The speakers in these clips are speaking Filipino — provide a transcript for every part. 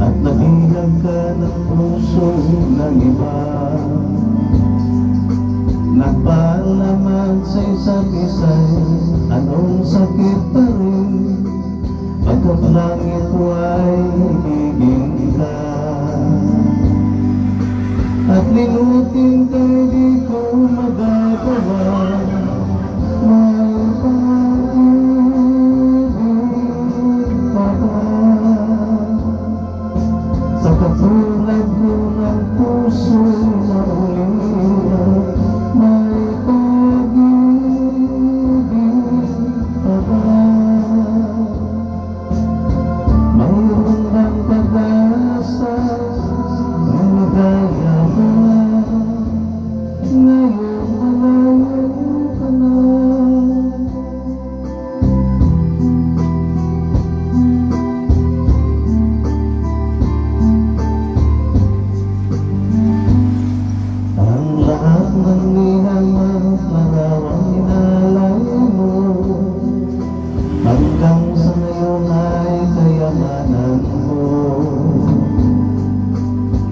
at nabihag ka ng puso ng iba. Nagpaalaman sa isa't isa'y anong sakit pa rin, pagkat langit ko ay ibigin ka. At limutin ka'y di ko magagawa, may pag-ibig pa ba? Sa katulad ko ng puso na ulirat, may pag-ibig pa ba? Mayroon bang pag-asa na ligaya ka? Ngayon malayo ka na. Ang lahat ng nilalang larawang inalay mo, hanggang sa ngayon ay kayamanan mo.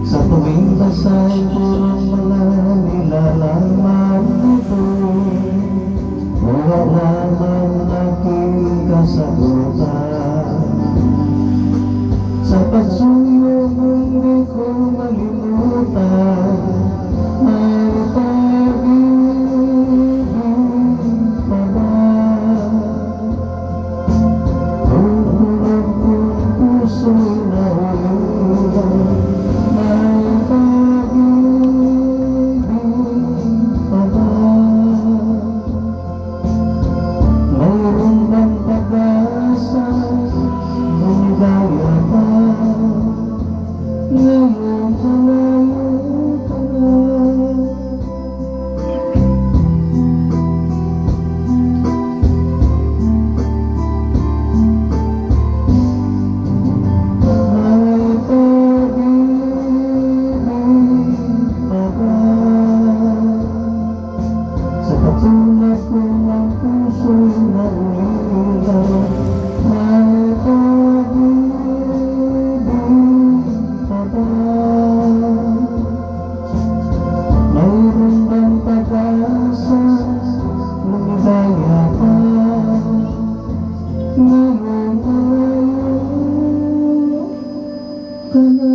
Sa tuwing basay purong mga nilalamang ito, wala man aking kasagutan. Sa pagsuyo mong di ko malimutan, may pag-ibig pa ba? Hulog kong puso'y nahulog, may pag-ibig pa ba? Mayroon bang pag-asa, lumigaya pa? Ngayon malayo ka na. May pag-ibig pa ba? Sa katulad ko ng puso'y naulilaw, may pag-ibig pa ba? Mayroon bang pag-asa, lumigaya pa? Ngayon malayo ka na.